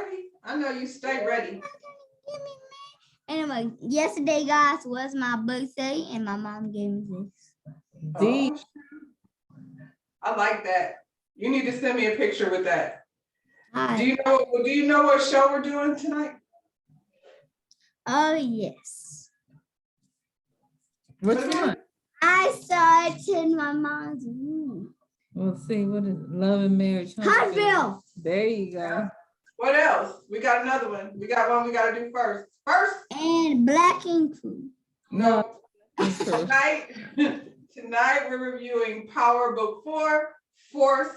ready. I know you stay ready. Anyway, yesterday, guys, was my birthday, and my mom gave me this. D. Oh, I like that. You need to send me a picture with that. Hi. Do you know what show we're doing tonight? Oh, yes. Which What is it? one? I saw it in my mom's room. Let's see, what is it? Love and Marriage? Huntsville. There you go. What else? We got another one. We got one we got to do first. First? And Black Ink Crew. No. That's first. Tonight we're reviewing Power Book 4, Force.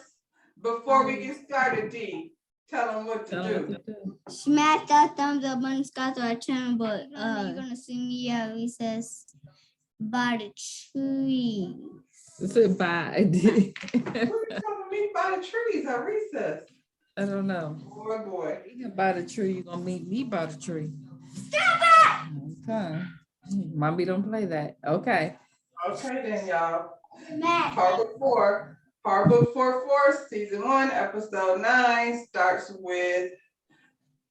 Before we get started, D, tell them what to Tell 'em do. what to do. Smash that thumbs up button, subscribe to our channel, but you're gonna see me at recess by the trees. It's a bye. Who are you telling me by the trees at recess? I don't know. Boy, boy. You by the tree, you're gonna meet me by the tree. Stop it! Okay. Mommy don't play that. Okay. Okay then, y'all. Matt. Power Book 4, Force, Season 1, Episode 9 starts with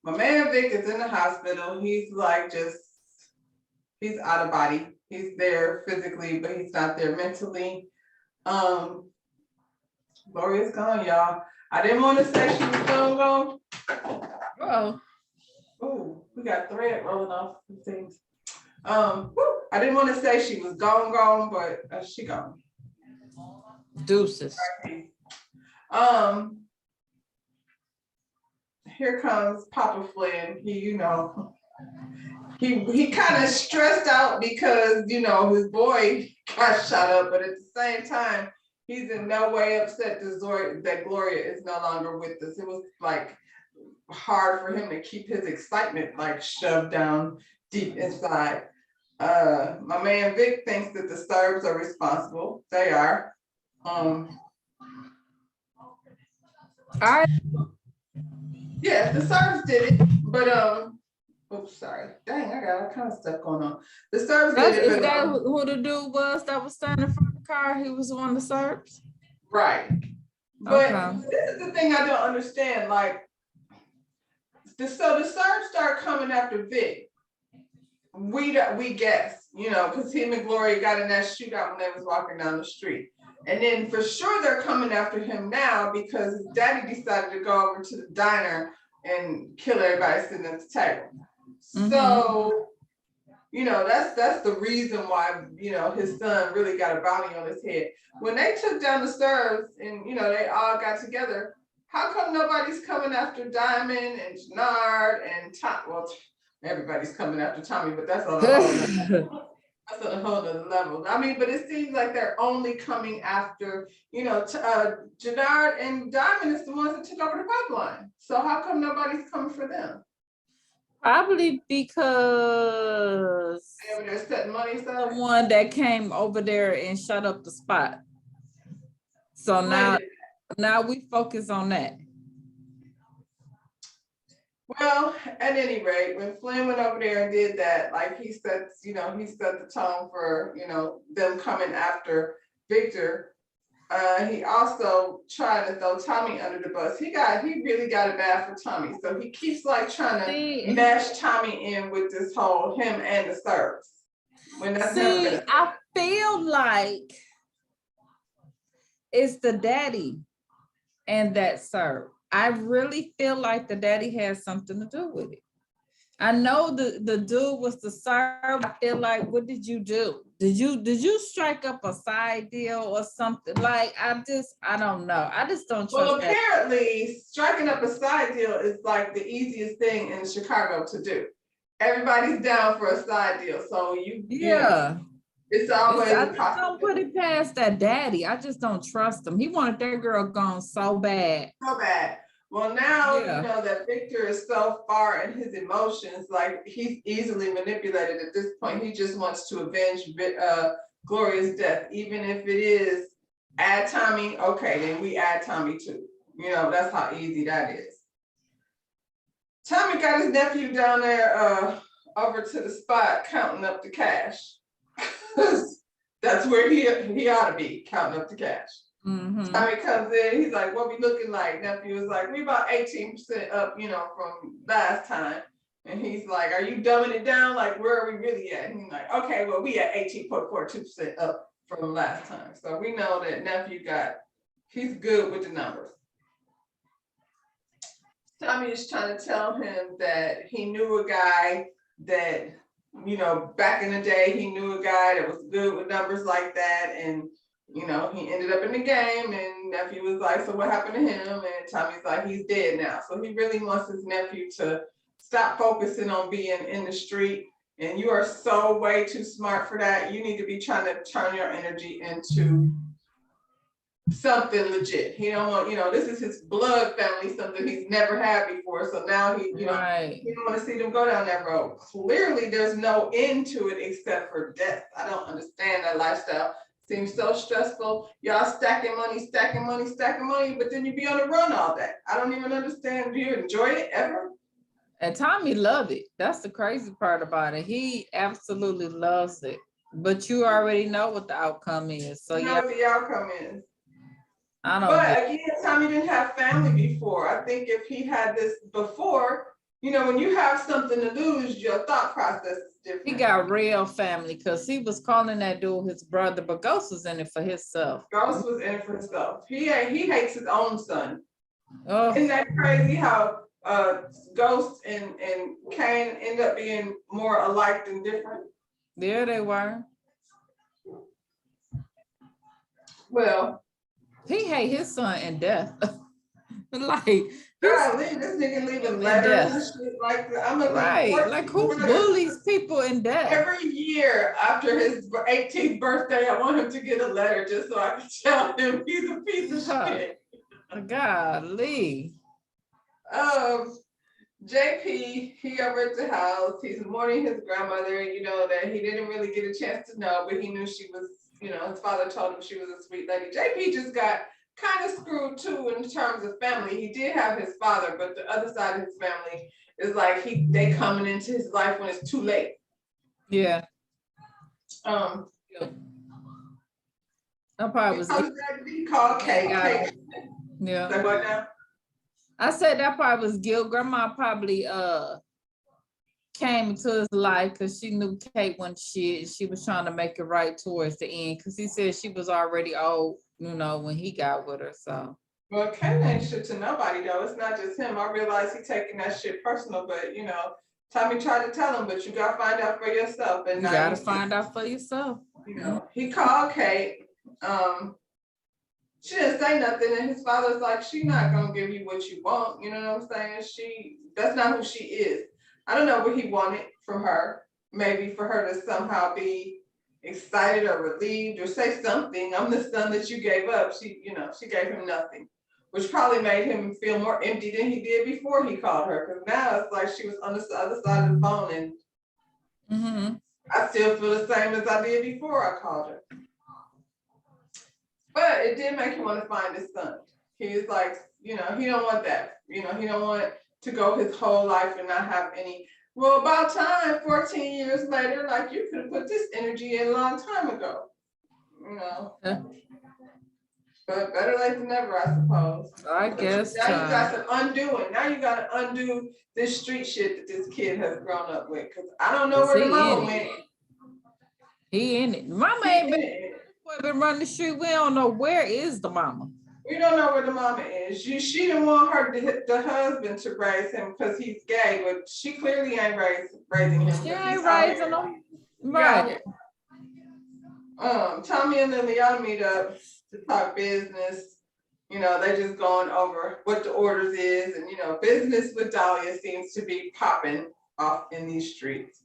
my man Vic is in the hospital. He's like he's out of body. He's there physically, but he's not there mentally. Gloria's gone, y'all. I didn't want to say she was gonna go. Oh. Oh, we got thread rolling off the things. I didn't want to say she was gone, but she gone. Deuces. Here comes Papa Flynn. He kind of stressed out because his boy got shot up, but at the same time, he's in no way upset that Gloria is no longer with us. It was like hard for him to keep his excitement like shoved down deep inside. My man Vic thinks that the Serbs are responsible. They are. Yeah, the Serbs did it, but oops, sorry. Dang, I got all kind of stuff going on. The Serbs did it. Is that who the dude was that was standing in front of the car? He was the one of the Serbs? Right. But Okay. this is the thing I don't understand. Like, the Serbs start coming after Vic. We guess, because him and Gloria got in that shootout when they was walking down the street. And then for sure they're coming after him now because his daddy decided to go over to the diner and kill everybody sitting at the table. Mhm. So, that's the reason why, his son really got a bounty on his head. When they took down the Serbs and, they all got together, how come nobody's coming after Diamond and Jannard and Tom? Well, everybody's coming after Tommy, but that's on a whole other level. I mean, but it seems like they're only coming after, Jannard and Diamond is the ones that took over the pipeline. So how come nobody's coming for them? Probably because They're setting money aside. the one that came over there and shut up the spot. So now we focus on that. Well, at any rate, when Flynn went over there and did that, like he set the tone for, them coming after Victor. He also tried to throw Tommy under the bus. He really got it bad for Tommy. So he keeps like trying to mesh Tommy in with this whole him and the Serbs. I feel like it's the daddy and that Serb. I really feel like the daddy has something to do with it. I know the dude was the Serb. I feel like, what did you do? Did you strike up a side deal or something? Like, I don't know. I just don't trust Well, apparently striking up a side deal is like the easiest thing in Chicago to do. Everybody's down for a side deal. So it's always I just don't put it past that daddy. I just don't trust him. He wanted that girl gone so bad. So bad. Well, now you know that Victor is so far in his emotions, like he's easily manipulated at this point. He just wants to avenge Gloria's death, even if it is add Tommy. Okay, then we add Tommy too. That's how easy that is. Tommy got his nephew down there over to the spot counting up the cash. That's where he ought to be, counting up the cash. Mhm. Tommy comes in, he's like, what we looking like? Nephew was like, we about 18% up, you know, from last time. And he's like, are you dumbing it down? Like, where are we really at? And he's like, okay, well, we at 18.42% up from last time. So we know that nephew he's good with the numbers. Tommy is trying to tell him that he knew a guy that, you know, back in the day, he knew a guy that was good with numbers like that. And, you know, he ended up in the game, and nephew was like, so what happened to him? And Tommy's like, he's dead now. So he really wants his nephew to stop focusing on being in the street. And you are so way too smart for that. You need to be trying to turn your energy into something legit. He don't want, you know, this is his blood family, something he's never had before. So now he, you know, Right. he don't want to see them go down that road. Clearly, there's no end to it except for death. I don't understand that lifestyle. Seems so stressful. Y'all stacking money, but then you be on the run all day. I don't even understand. Do you enjoy it ever? And Tommy loved it. That's the crazy part about it. He absolutely loves it. But you already know what the outcome is. So You know yeah, what the outcome is. I don't But get again, Tommy didn't have family before. I think if he had this before, you know, when you have something to lose, your thought process is different. he got real family because he was calling that dude his brother, but Ghost was in it for himself. Ghost was in for himself. He hates his own son. Oh, Isn't that crazy how Ghost and Kane end up being more alike than different? there they were. Well, He hate his son in death. Like, God, this nigga leaving letters and shit like that. I'm right, like who bullies people in death? Every year after his 18th birthday, I want him to get a letter just so I can tell him he's a piece of shit. Golly. JP, he over at the house, he's mourning his grandmother, you know, that he didn't really get a chance to know, but he knew she was, you know, his father told him she was a sweet lady. JP just got kind of screwed too in terms of family. He did have his father, but the other side of his family is like they coming into his life when it's too late. Yeah. I probably was. He called Kate. Yeah. Like what now? I said that probably was guilt. Grandma probably came into his life because she knew Kate when she was trying to make it right towards the end, because he said she was already old, you know, when he got with her. So well, Kate ain't shit to nobody though. It's not just him. I realize he taking that shit personal, but you know, Tommy tried to tell him, but you gotta find out for yourself. And you gotta find out for yourself. You know, he called Kate. She didn't say nothing, and his father's like, she's not gonna give you what you want. You know what I'm saying? That's not who she is. I don't know what he wanted from her. Maybe for her to somehow be excited or relieved or say something. I'm the son that you gave up. She gave him nothing, which probably made him feel more empty than he did before he called her. Because now it's like she was on the other side of the phone, and I still feel the same as I did before I called her. But it did make him want to find his son. He's like, you know, he don't want that. You know, he don't want to go his whole life and not have any. Well, about time, 14 years later, like you could have put this energy in a long time ago. You know. Yeah. But better late than never, I suppose. I guess. Now you got some undoing. Now you got to undo this street shit that this kid has grown up with. Because I don't know where the mama went. He in it. Mama ain't been running the street. We don't know where is the mama. We don't know where the mama is. She didn't want the husband to raise him because he's gay, but she clearly ain't raising him. She ain't raising him. Right. Tommy and Liliana meet up to talk business. You know, they just going over what the orders is, and you know, business with Dahlia seems to be popping off in these streets.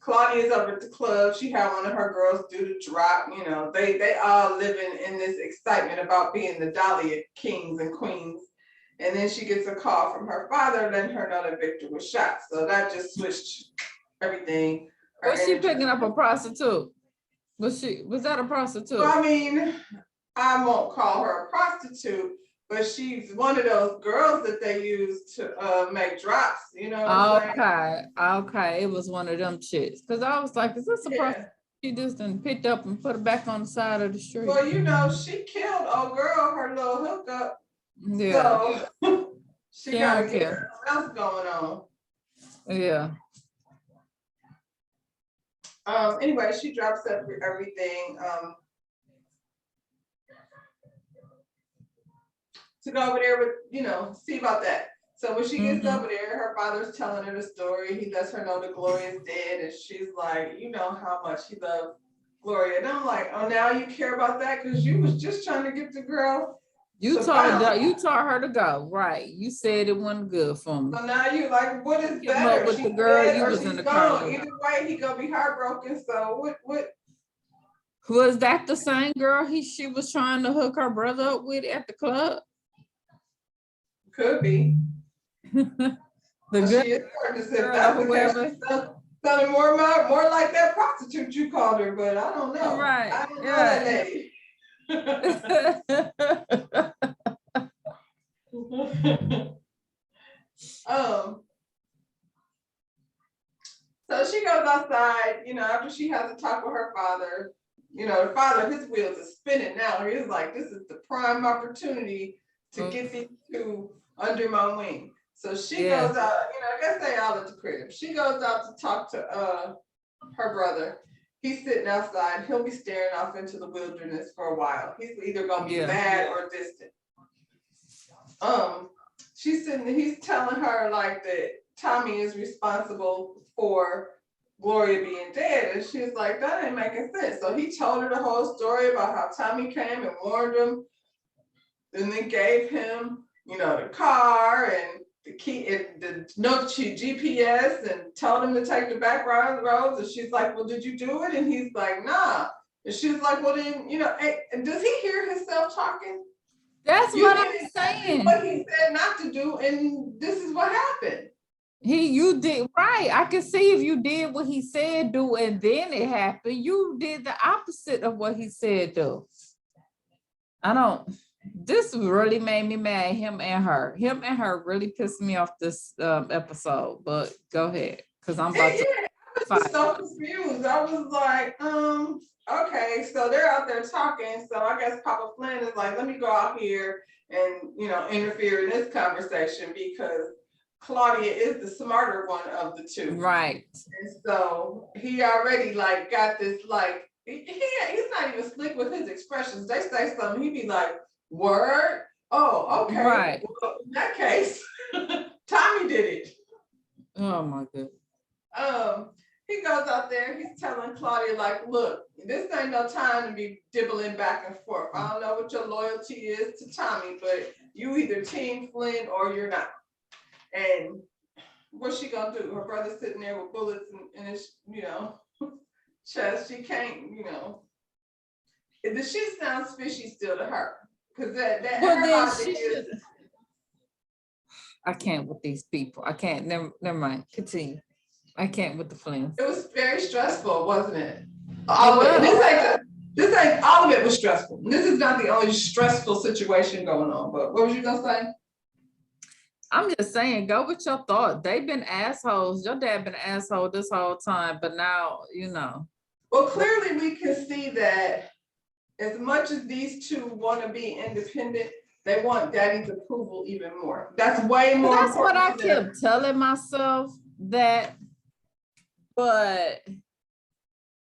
Claudia's over at the club. She had one of her girls do the drop. You know, they all living in this excitement about being the Dahlia kings and queens. And then she gets a call from her father, letting her know that Victor was shot. So that just switched everything. Was she picking up a prostitute? Was that a prostitute? Well, I mean, I won't call her a prostitute, but she's one of those girls that they use to make drops, you know what I'm saying? Okay. It was one of them chicks. Because I was like, is this a prostitute? She just done picked up and put it back on the side of the street. Well, you know, she killed old girl, her little hookup. Yeah, So she She gotta don't get care. something else going on. yeah. Anyway, she drops everything. To go over there with, you know, see about that. So when she gets Mhm. over there, her father's telling her the story. He lets her know that Gloria's dead, and she's like, you know how much he loved Gloria. And I'm like, oh, now you care about that because you was just trying to get the girl. You to told bounce. you told her to go, right? You said it wasn't good for me. So now you like, what is Came up better? with She's the girl dead you or was she's in the car gone. with. Either way, he gonna be heartbroken. So what? Was that the same girl she was trying to hook her brother up with at the club? Could be. The But good she is starting to say girl that's or the case. whoever. She's sounding more like that prostitute you called her, but I don't know. Right, I don't know yeah. that lady. So she goes outside, you know, after she has a talk with her father. You know, the father, his wheels are spinning now. He's like, this is the prime opportunity to get these two under my wing. So she Yeah. goes out, you know, I guess they all at the crib. She goes out to talk to her brother. He's sitting outside. He'll be staring off into the wilderness for a while. He's either gonna be bad or distant. She's sitting, he's telling her like that Tommy is responsible for Gloria being dead, and she's like, that ain't making sense. So he told her the whole story about how Tommy came and warned him, and then gave him, you know, the car and the key, the GPS, and told him to take the back roads. And she's like, well, did you do it? And he's like, nah. And she's like, well, then, you know, and does he hear himself talking? That's what I'm saying. What he said not to do, and this is what happened. You did right. I can see if you did what he said do, and then it happened. You did the opposite of what he said do. This really made me mad. Him and her really pissed me off this episode. But go ahead, because I'm about to. I was so confused. I was like, okay, so they're out there talking. So I guess Papa Flynn is like, let me go out here and, you know, interfere in this conversation because Claudia is the smarter one of the two. Right. And so he already like got this like, he's not even slick with his expressions. They say something, he'd be like, word? Oh, okay. Right. Well, in that case, Tommy did it. Oh my goodness. He goes out there, he's telling Claudia, like, look, this ain't no time to be dibbling back and forth. I don't know what your loyalty is to Tommy, but you either team Flynn or you're not. And what's she gonna do? Her brother's sitting there with bullets in his, you know, chest. She can't, you know. The shit sounds fishy still to her. Because that Well, her then logic she is, should. I can't with these people. I can't. Never mind. Continue. I can't with the Flynns. it was very stressful, wasn't it? All of it. This ain't all of it was stressful. This is not the only stressful situation going on. But what was you gonna say? I'm just saying, go with your thought. They've been assholes. Your dad been an asshole this whole time, but now you know. Well, clearly we can see that as much as these two want to be independent, they want daddy's approval even more. That's way more. That's what I important kept telling myself that, but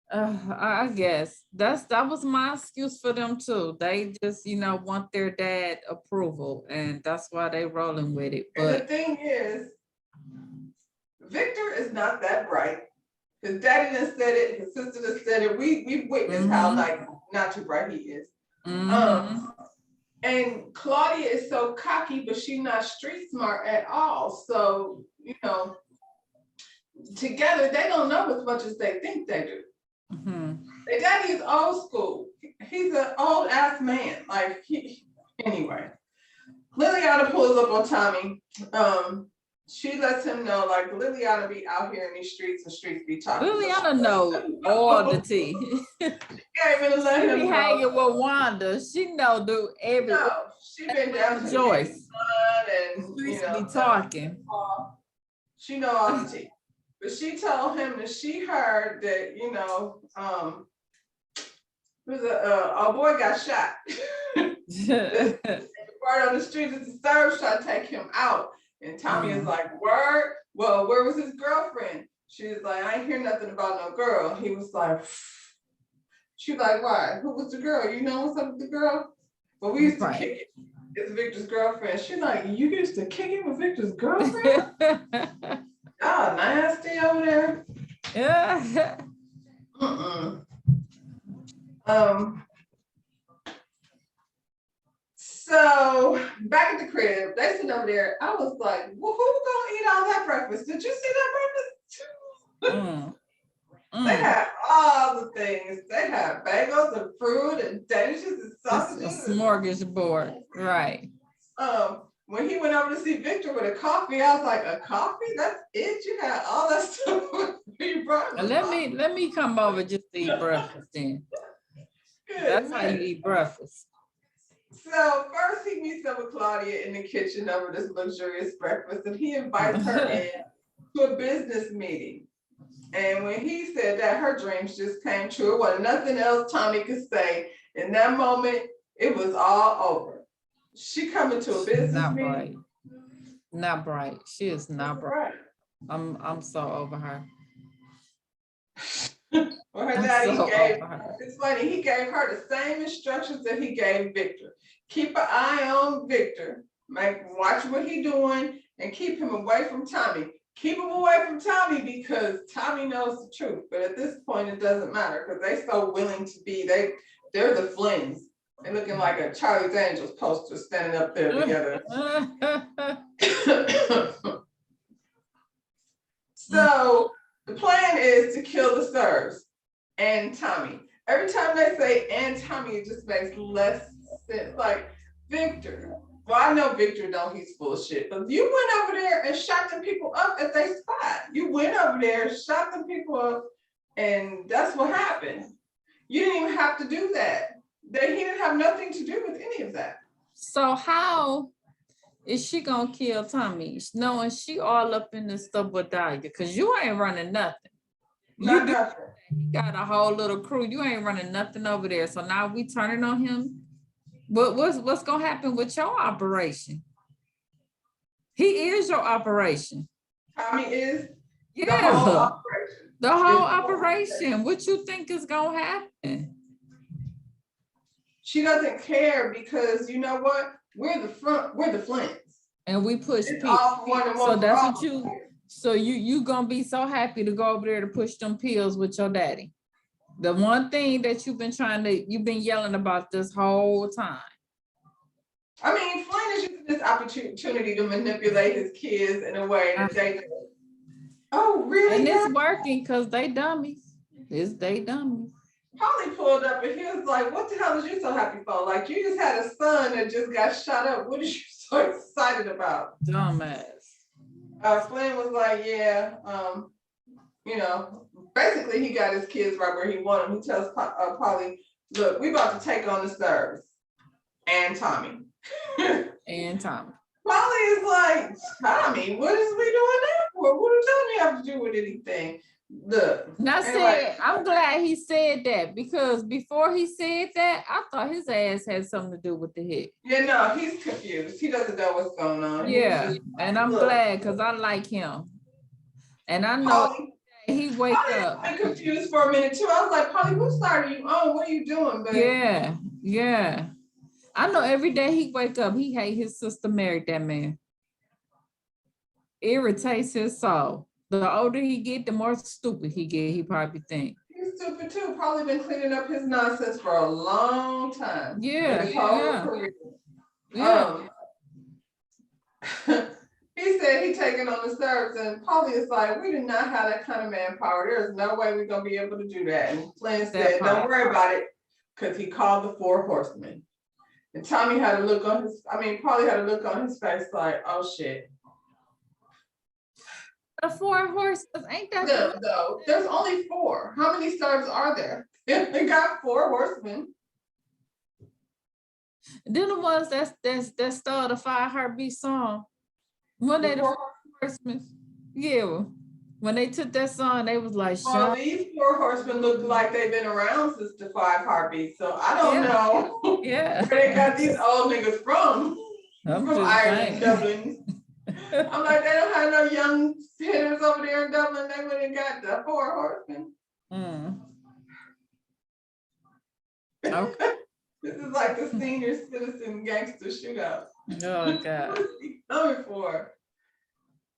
I guess that was my excuse for them too. They just, you know, want their dad approval, and that's why they rolling with it. And the But thing is, Victor is not that bright. His daddy done said it, his sister done said it. We witnessed how like not too bright he is. And Claudia is so cocky, but she's not street smart at all. So, you know, together they don't know as much as they think they do. Their daddy is old school. He's an old ass man. Like anyway. Liliana pulls up on Tommy. She lets him know like Liliana be out here in these streets and streets be talking. Liliana know all the tea. She can't even let She him be know. hanging with Wanda. She know do every. No, she been down to Joyce. and Streets you know be talking. she know all the tea. But she told him that she heard that, you know, was a boy got shot. The word on the street is the Serbs trying to take him out. And Tommy is like, word? Well, where was his girlfriend? She was like, I ain't hear nothing about no girl. He was like, she like, why? Who was the girl? You know what's up with the girl? But we used to Right. kick it. It's Victor's girlfriend. She's like, you used to kick it with Victor's girlfriend? Y'all nasty over there. Yeah. So back at the crib, they sit over there. I was like, well, who gonna eat all that breakfast? Did you see that breakfast? They had all the things. They had bagels and fruit and dishes and It's a sausages. smorgasbord, right? When he went over to see Victor with a coffee, I was like, a coffee? That's it? You had all that stuff. You brought me Let me come over just to eat breakfast then. That's how you eat breakfast. So first he meets up with Claudia in the kitchen over this luxurious breakfast, and he invites her in to a business meeting. And when he said that, her dreams just came true. It wasn't nothing else Tommy could say. In that moment, it was all over. She coming to a business Not meeting. bright. Not bright. She is not bright. I'm so over her. Well, her I'm daddy so gave, over her. it's funny, he gave her the same instructions that he gave Victor. Keep an eye on Victor, watch what he doing, and keep him away from Tommy. Keep him away from Tommy because Tommy knows the truth. But at this point, it doesn't matter because they so willing to be, they're the Flynns. They're looking like a Charlie's Angels poster standing up there together. So the plan is to kill the Serbs and Tommy. Every time they say and Tommy, it just makes less sense. Like Victor. Well, I know Victor don't, he's full of shit. But you went over there and shot them people up at their spot. You went over there, shot them people up, and that's what happened. You didn't even have to do that. He didn't have nothing to do with any of that. So how is she gonna kill Tommy, knowing she all up in this stuff with Dahlia? Because you ain't running nothing. Nothing. You got a whole little crew. You ain't running nothing over there. So now we turning on him. What's gonna happen with your operation? He is your operation. Tommy is Yeah. the whole operation. The whole operation. What you think is gonna happen? She doesn't care because you know what? We're the Flint's. And we push It's people. all for one and one So for that's all. what you gonna be so happy to go over there to push them pills with your daddy. The one thing that you've been yelling about this whole time. I mean, Flynn is using this opportunity to manipulate his kids in a way that they do. Oh, really? And it's working because they dummies. They dummies. Polly pulled up and he was like, what the hell is you so happy for? Like, you just had a son that just got shot up. What are you so excited about? Dumbass. Flynn was like, yeah, you know, basically he got his kids right where he wanted them. He tells Polly, look, we about to take on the Serbs and Tommy. And Tommy. Polly is like, Tommy, what is we doing that for? What does Tommy have to do with anything? Look. Now I'm glad he said that because before he said that, I thought his ass had something to do with the hit. Yeah, no, he's confused. He doesn't know what's going on. Yeah, and I'm glad because I like him. And I know he wake up. I'm confused for a minute too. I was like, Polly, whose side are you on? What are you doing? But Yeah. I know every day he wake up, he hate his sister married that man. Irritates his soul. The older he get, the more stupid he get, he probably think. He's stupid too. Probably been cleaning up his nonsense for a long time. Yeah. He said he taking on the Serbs, and Polly is like, we do not have that kind of manpower. There's no way we're gonna be able to do that. And Flynn said, don't worry about it, because he called the 4 horsemen. And Tommy had a look on his, Polly had a look on his face like, oh shit. The 4 horses, ain't that? No, there's only 4. How many Serbs are there? They got 4 horsemen. Then the ones that stole the 5 Heartbeat song. One of the horsemen. Yeah. When they took that song, they was like, Well, Sean, these four horsemen look like they've been around since the Five Heartbeats, so I don't Yeah. know yeah. where they got these old niggas from I'm just Ireland, saying. Dublin. I'm like, they don't have no young hitters over there in Dublin. They went and got the four horsemen. Mm. Okay. This is like the senior citizen gangster shootout. Oh God. What is he coming for?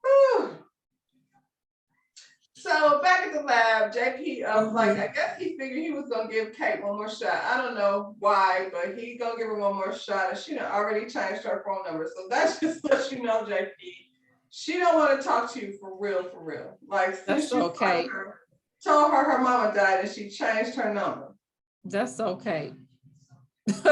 Whew. So back at the lab, JP, like, I guess he figured he was gonna give Kate one more shot. I don't know why, but he gonna give her one more shot, and she done already changed her phone number. So that's just let you know, JP. She don't want to talk to you for real, for real. Like, since That's you okay. told her her mama died and she changed her number. That's okay. Change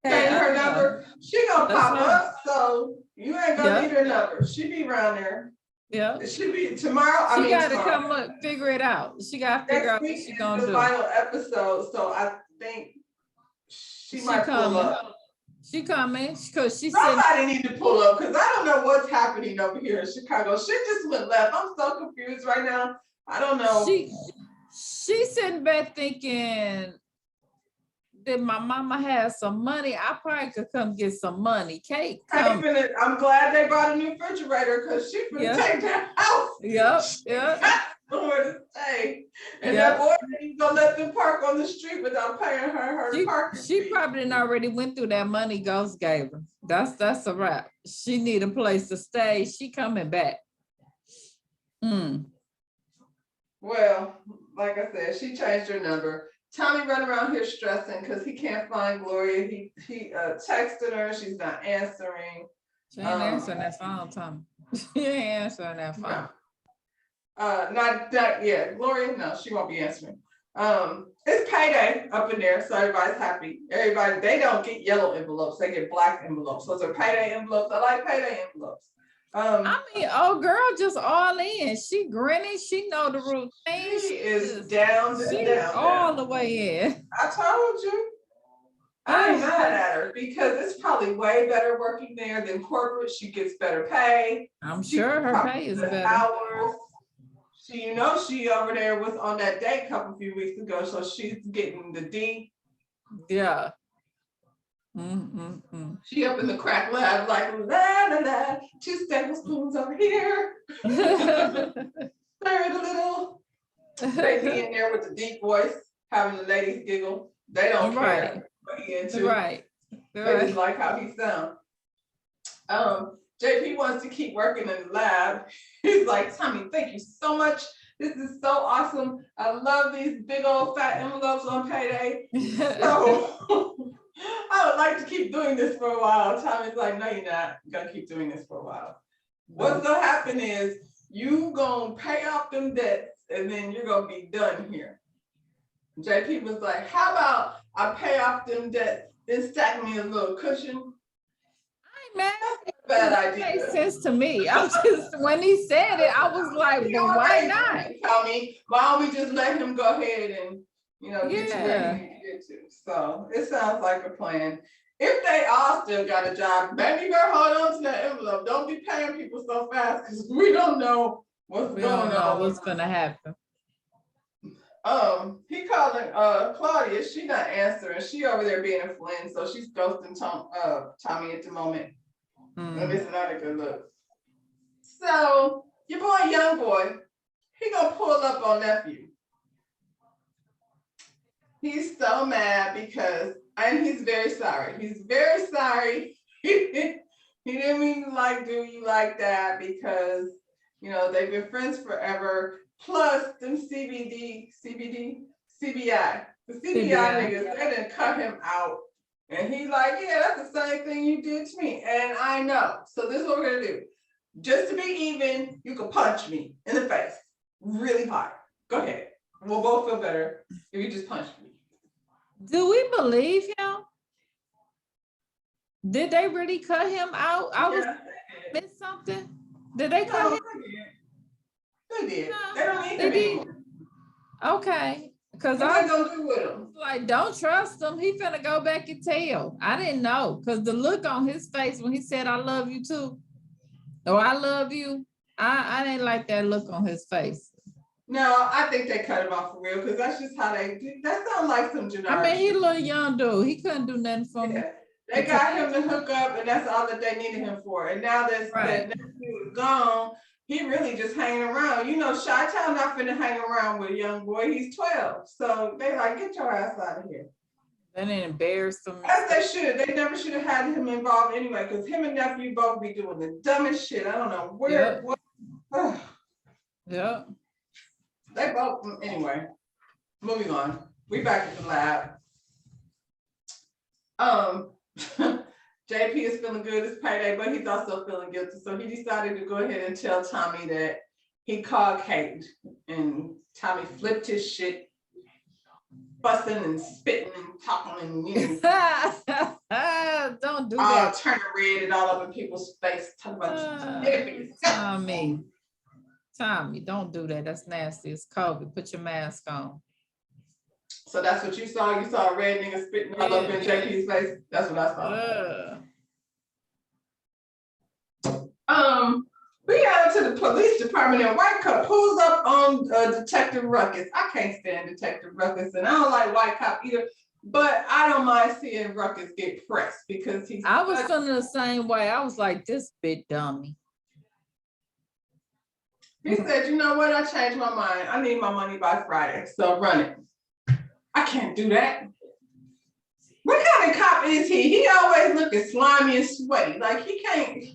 her number. She gonna That's pop right. up, so you ain't gonna Yeah. need her number. She be around there. Yeah. It should be tomorrow. She got to tomorrow. come up, figure it out. She got to figure Next out what week she is gonna the do. final episode, so I think she She might pull coming. up. She coming because she said Somebody need to pull up because I don't know what's happening over here in Chicago. Shit just went left. I'm so confused right now. I don't know. she's sitting back thinking that my mama has some money. I probably could come get some money. Kate, come. I'm glad they brought a new refrigerator because she's gonna Yeah. take that house. Yep. Yeah. Somewhere to stay. And Yeah. that boy ain't gonna let them park on the street without paying her parking She fee. probably done already went through that money Ghost gave her. That's a wrap. She need a place to stay. She coming back. Well, like I said, she changed her number. Tommy running around here stressing because he can't find Gloria. He texted her, she's not answering. She ain't answering that phone, Tommy. She ain't answering that phone. Not yet. Gloria, no, she won't be answering. It's payday up in there, so everybody's happy. Everybody, they don't get yellow envelopes, they get black envelopes. Those are payday envelopes. I like payday envelopes. I mean, oh girl, just all in. She grinning. She know the routine. She is down all the way in. I told you. I ain't mad at her because it's probably way better working there than corporate. She gets better pay. I'm sure her pay is better. Hours. She over there was on that date a few weeks ago, so she's getting the D. Yeah. She up in the crack lab like la la la, 2 tablespoons over here. Stir it a little. They be in there with the deep voice, having the ladies giggle. They don't care what he into. Right. They just like how he sounds. JP wants to keep working in the lab. He's like, Tommy, thank you so much. This is so awesome. I love these big old fat envelopes on payday. So I would like to keep doing this for a while. Tommy's like, no, you're not. You're gonna keep doing this for a while. What's gonna happen is you gonna pay off them debts and then you're gonna be done here. JP was like, how about I pay off them debts, then stack me a little cushion? Man, bad that idea. makes sense to me. I was just when he said it, I was like, well, why not? Tell me, why don't we just let him go ahead and get to where he needs to get to? So it sounds like a plan. If they all still got a job, maybe you better hold on to that envelope. Don't be paying people so fast because we don't know what's going on. What's gonna happen. He calling Claudia, she not answering. She over there being a Flynn, so she's ghosting Tommy at the moment. And it's not a good look. So your boy, young boy, he gonna pull up on nephew. He's so mad because, and he's very sorry. He's very sorry. He didn't mean to do you like that because they've been friends forever. Plus them CBI, the CBI niggas, they didn't cut him out. And he like, yeah, that's the same thing you did to me. And I know. So this is what we're gonna do. Just to be even, you can punch me in the face really hard. Go ahead. We'll both feel better if you just punch me. Do we believe him? Did they really cut him out? I was missed something. Did they cut him? They did. No, They don't need they him did. anymore. Okay. Because What I they gonna do with him? like, don't trust him. He finna go back and tell. I didn't know. Because the look on his face when he said, I love you too. Or I love you. I didn't like that look on his face. No, I think they cut him off for real, because that's just how they do. That sounds like some Jannard I mean, he a shit. little young dude. He couldn't do nothing for me. Yeah. They got him to hook up, and that's all that they needed him for. And now that Right. nephew is gone, he really just hanging around. You know, Chi-Town not finna hang around with a young boy. He's 12. So they like, get your ass out of here. That ain't embarrassed him. As they should. They never should have had him involved anyway, because him and nephew both be doing the dumbest shit. I don't know where. Yep. What, Yeah. they both, anyway. Moving on. We back at the lab. JP is feeling good, it's payday, but he's also feeling guilty. So he decided to go ahead and tell Tommy that he called Kate, and Tommy flipped his shit, fussing and spitting and talking and Don't do that. turning red and all up in people's face, talking about hippies. Tommy, don't do that. That's nasty. It's COVID. Put your mask on. So that's what you saw. You saw a red nigga spitting all up in JP's face. That's what I saw. We got to the police department, and White Cop pulls up on Detective Ruckus. I can't stand Detective Ruckus, and I don't like White Cop either. But I don't mind seeing Ruckus get pressed because he's. I was feeling the same way. I was like, this big dummy. He said, you know what? I changed my mind. I need my money by Friday, so run it. I can't do that. What kind of cop is he? He always looking slimy and sweaty. Like he can't,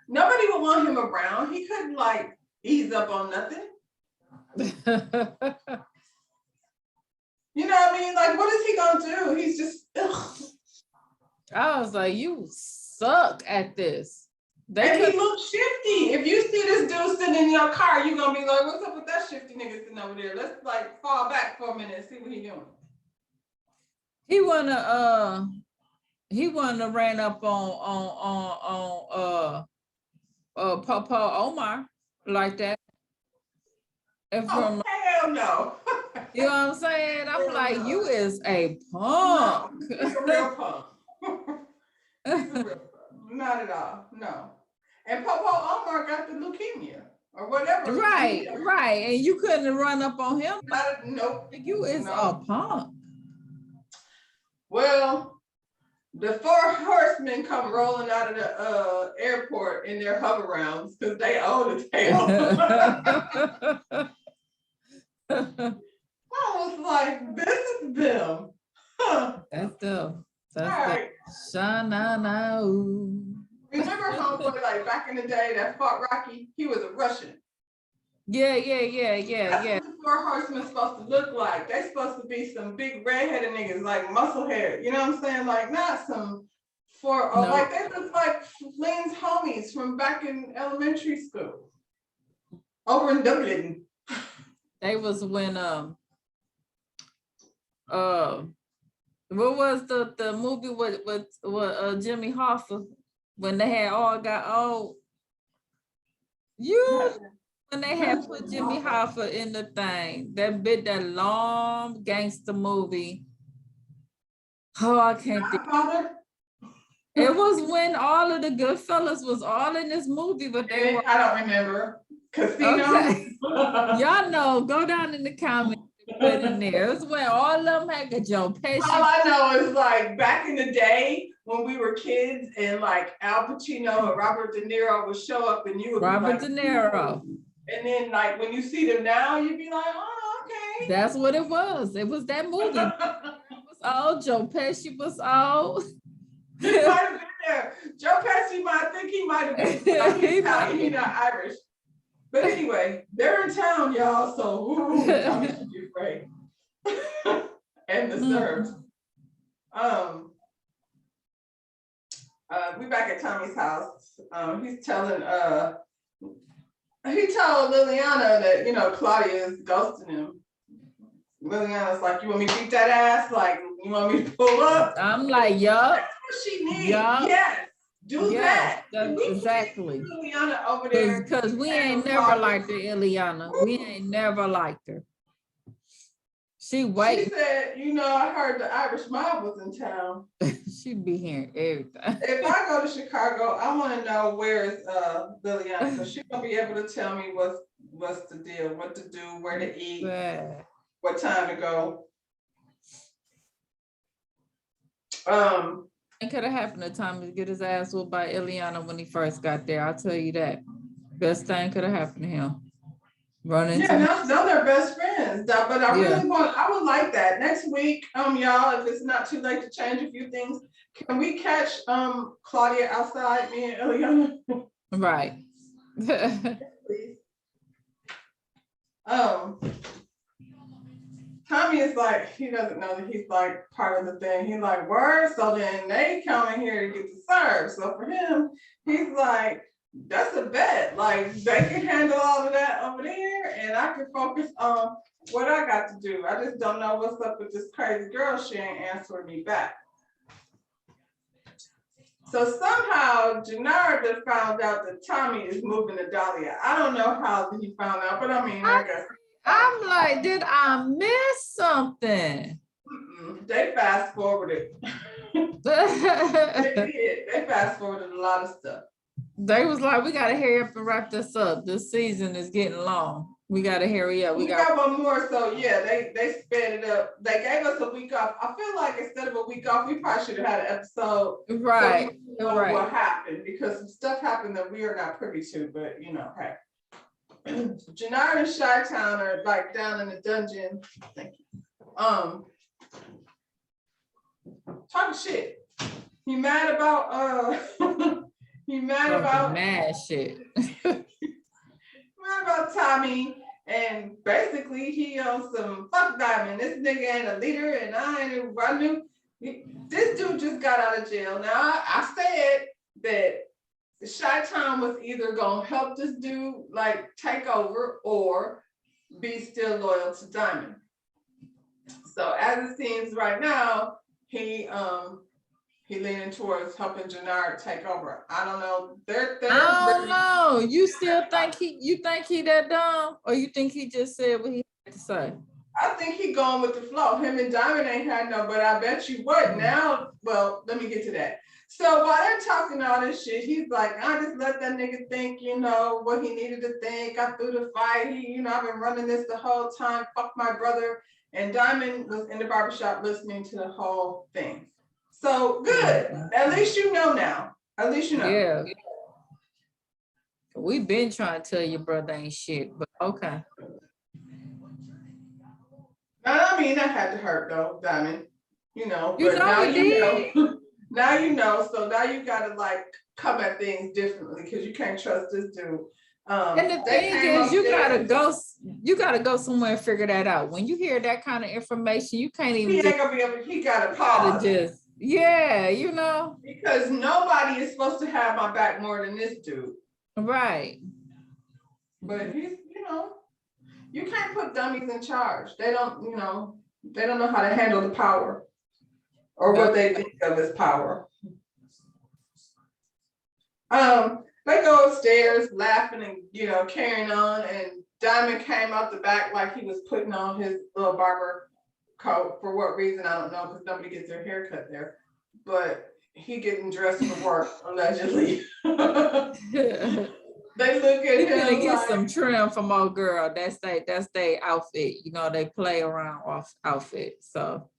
nobody would want him around. He couldn't like ease up on nothing. You know what I mean? Like, what is he gonna do? He's just, ugh. I was like, you suck at this. And he looks shifty. If you see this dude sitting in your car, you're gonna be like, what's up with that shifty nigga sitting over there? Let's like fall back for a minute and see what he doing. He wanna ran up on Papa Omar like that. And from, hell no. you know what I'm saying? I'm like, you is a punk. No, he's a real punk. He's a real punk. Not at all. No. And Popo Omar got the leukemia or whatever. Right. And you couldn't run up on him. Nope. You is a punk. Well, the 4 horsemen come rolling out of the airport in their hover rounds because they own the tail. I was like, this is them. Huh. That's them. That's All right. Sha-na-na. Remember homeboy like back in the day that fought Rocky? He was a Russian. Yeah. That's what the 4 horsemen supposed to look like. They supposed to be some big redheaded niggas, like muscle hair. You know what I'm saying? Like not some like they look like Flynn's homies from back in elementary school. Over in Dublin. They was when what was the movie with Jimmy Hoffa when they had all got old? When they had put Jimmy Hoffa in the thing, that long gangster movie. Oh, I can't think. It was when all of the good fellas was all in this movie, but they were. I don't remember. Casino. Okay. Y'all know, go down in the comments and put in there. It was when all of them had a Joe Pesci. All I know is like back in the day when we were kids and like Al Pacino and Robert De Niro would show up and you would Robert be like, De Niro. And then like when you see them now, you'd be like, oh, okay. That's what it was. It was that movie. It was all Joe Pesci was all. He might have been there. Joe Pesci I think he might have been. He's Italian, he's not Irish. But anyway, they're in town, y'all. So Tommy should be afraid. And the serves. We back at Tommy's house. He's telling he told Liliana that Claudia is ghosting him. Liliana's like, you want me to beat that ass? Like, you want me to pull up? I'm like, yup. That's what she needs. Yup. Yes. Do that. That's exactly. Liliana over there. Because we ain't never liked her, Ileana. We ain't never liked her. She She waiting. said, you know, I heard the Irish mob was in town. She be hearing everything. If I go to Chicago, I want to know where is Liliana, because she's gonna be able to tell me what's the deal, what to do, where to eat, Yeah. what time to go. It could have happened to Tommy to get his ass whooped by Ileana when he first got there. I'll tell you that. Best thing could have happened to him. Running Yeah, into now they're best friends. But I Yeah. really I would like that. Next week, y'all, if it's not too late to change a few things, can we catch Claudia outside, me and Eliana? right. Please. Tommy is like, he doesn't know that he's like part of the thing. He's like, word. So then they come in here to get to serve. So for him, he's like, that's a bet. Like they can handle all of that over there, and I can focus on what I got to do. I just don't know what's up with this crazy girl. She ain't answering me back. So somehow Janara found out that Tommy is moving to Dahlia. I don't know how he found out, but I mean, I guess. I'm like, did I miss something? They fast forwarded. They fast forwarded a lot of stuff. They was like, we gotta hurry up and wrap this up. This season is getting long. We gotta hurry up. We got one more, so yeah, they sped it up. They gave us a week off. I feel like instead of a week off, we probably should have had an episode. Right. So we know what happened, because some stuff happened that we are not privy to, but you know, hey. Janara and Chi-Town are like down in the dungeon. Thank you. Talking shit. He mad about he mad about mad shit. mad about Tommy, and basically he on some fuck Diamond. This nigga ain't a leader, and I knew this dude just got out of jail. Now I said that Chi-Town was either gonna help this dude like take over or be still loyal to Diamond. So as it seems right now, he leaning towards helping Janara take over. I don't know. They're I don't know. You still think he that dumb, or you think he just said what he had to say? I think he going with the flow. Him and Diamond ain't had no, but I bet you what now. Well, let me get to that. So while they're talking all this shit, he's like, I just let that nigga think, you know, what he needed to think. I threw the fight. I've been running this the whole time. Fuck my brother. And Diamond was in the barbershop listening to the whole thing. So good. At least you know now. At least you know. Yeah. We've been trying to tell your brother ain't shit, but okay. I mean, that had to hurt though, Diamond. You know now you know. Now you know. So now you gotta like come at things differently, because you can't trust this dude. And the thing is, you gotta go somewhere and figure that out. When you hear that kind of information, you can't even. He ain't gonna be able. He gotta pause. You know. Because nobody is supposed to have my back more than this dude. Right. But he's, you can't put dummies in charge. They don't know how to handle the power or what they think of as power. They go upstairs laughing and, carrying on, and Diamond came out the back like he was putting on his little barber coat. For what reason, I don't know, because nobody gets their hair cut there. But he getting dressed for work, allegedly. They look at him gonna get like, some trim from old girl. That's their outfit. They play around off outfit. So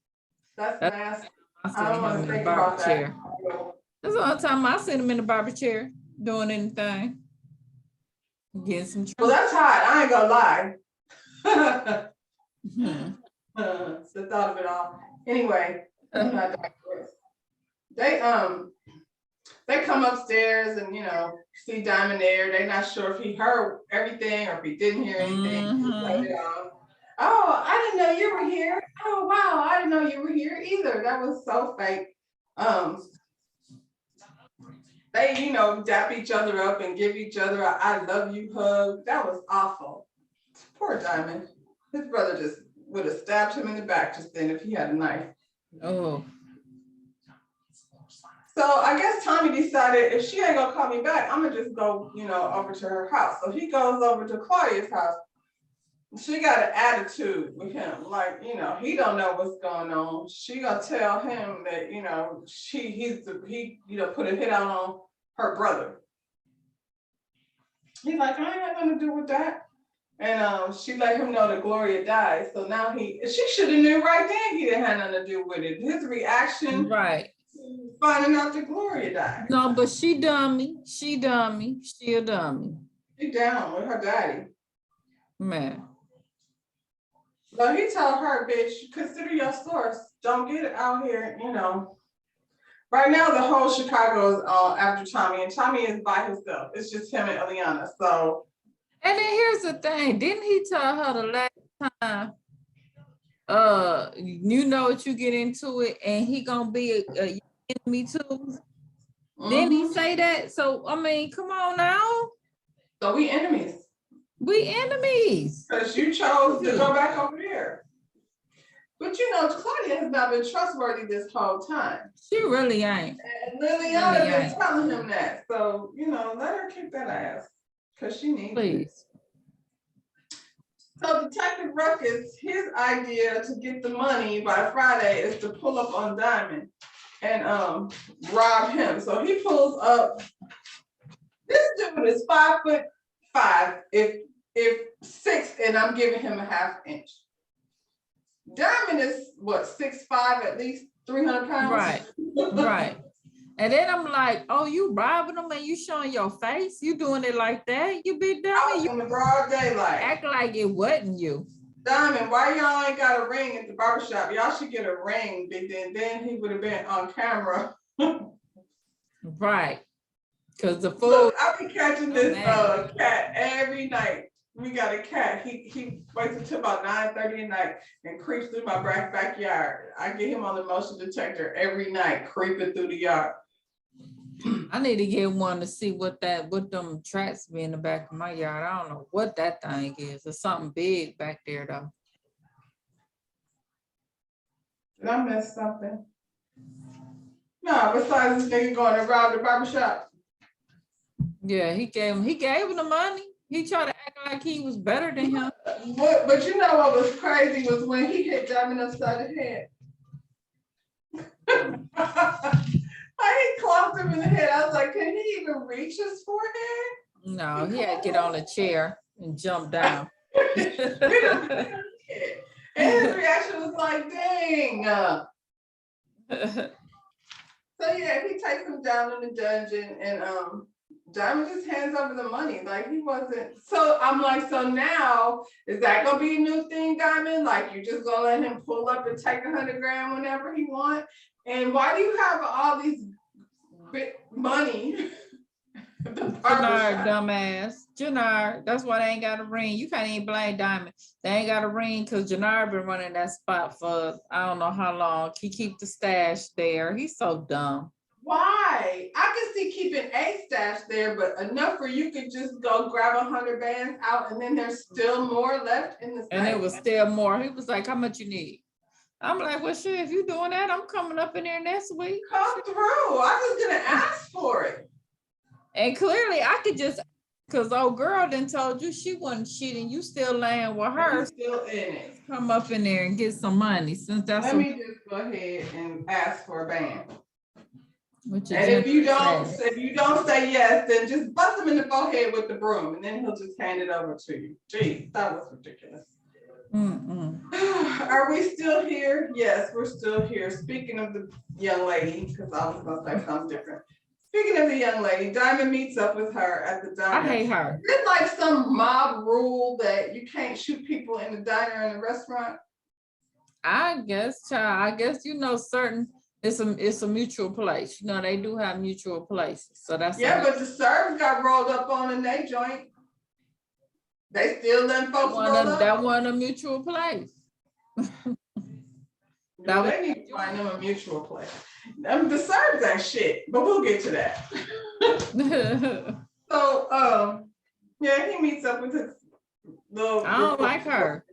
that's nasty. I don't want to think about that. Chair. That's all the time I see him in the barber chair doing anything. Getting some trim. Well, that's hot. I ain't gonna lie. It's the thought of it all. Anyway, they come upstairs and see Diamond there. They're not sure if he heard everything or if he didn't hear anything. Oh, I didn't know you were here. Oh wow, I didn't know you were here either. That was so fake. They dap each other up and give each other a I love you hug. That was awful. Poor Diamond. His brother just would have stabbed him in the back just then if he had a knife. Oh. So I guess Tommy decided if she ain't gonna call me back, I'm gonna just go, over to her house. So he goes over to Claudia's house. she got an attitude with him, like, you know, he don't know what's going on. She gonna tell him that, you know, he you know, put a hit out on her brother. He's like, I ain't got nothing to do with that. And she let him know that Gloria died. So now she should have knew right then he didn't have nothing to do with it. His reaction, Right. finding out that Gloria died. No, but she dummy. She a dummy. She down with her daddy. Man. But he told her, bitch, consider your source. Don't get it out here, you know. Right now, the whole Chicago is after Tommy, and Tommy is by himself. It's just him and Eliana. So. And then here's the thing. Didn't he tell her the last time, you know what you get into it, and he gonna be a enemy too? Didn't he say that? So, I mean, come on now. So we enemies. We enemies. Because you chose to go back over there. But you know, Claudia has not been trustworthy this whole time. She really ain't. And Liliana been telling him that. So, you know, let her kick that ass. Because she needs Please. it. So Detective Ruckus, his idea to get the money by Friday is to pull up on Diamond and rob him. So he pulls up. This dude is 5'5", if 6, and I'm giving him a ½ inch. Diamond is what, 6'5", at least 300 pounds. Right. Right. And then I'm like, oh, you robbing them and you showing your face? You doing it like that? You big dummy. Out in the broad daylight. Act like it wasn't you. Diamond, why y'all ain't got a ring at the barbershop? Y'all should get a ring, Big then he would have been on camera. Right. Because the fool. Look, I be catching this cat every night. We got a cat. He waits until about 9:30 at night and creeps through my backyard. I get him on the motion detector every night, creeping through the yard. I need to get one to see what them tracks be in the back of my yard. I don't know what that thing is. There's something big back there though. Did I miss something? No, besides this nigga going to rob the barbershop. Yeah, he gave him the money. He tried to act like he was better than him. But you know what was crazy was when he hit Diamond upside the head. He clocked him in the head. I was like, can he even reach his forehead? No, he had to get on a chair and jump down. And his reaction was like, dang. So yeah, he takes him down in the dungeon and Diamond just hands over the money. Like he wasn't. So I'm like, so now is that gonna be a new thing, Diamond? Like you just gonna let him pull up and take 100 grand whenever he want? And why do you have all these big money? Janard, dumbass. Janard, that's why they ain't got a ring. You can't even blame Diamond. They ain't got a ring because Janard been running that spot for I don't know how long. He keep the stash there. He's so dumb. Why? I can see keeping a stash there, but enough where you could just go grab 100 bands out and then there's still more left in the safe. And it was still more. He was like, how much you need? I'm like, well, shit, if you doing that, I'm coming up in there next week. Come through. I was gonna ask for it. And clearly I could just, because old girl done told you she wasn't cheating. You still laying with her. You're still in it. Come up in there and get some money since that's Let me just go ahead and ask for a band. And if you don't say yes, then just bust him in the forehead with the broom and then he'll just hand it over to you. Geez, that was ridiculous. Are we still here? Yes, we're still here. Speaking of the young lady, because I was gonna say something different. Speaking of the young lady, Diamond meets up with her at the diner. I hate her. Is it like some mob rule that you can't shoot people in the diner and the restaurant? I guess, child. I guess certain. It's a mutual place. They do have mutual places. So that's but the servers got rolled up on in their joint. They still letting folks roll up. That wasn't a mutual place. They need to find them a mutual place. The servers ain't shit, but we'll get to that. So he meets up with his little. I don't like her.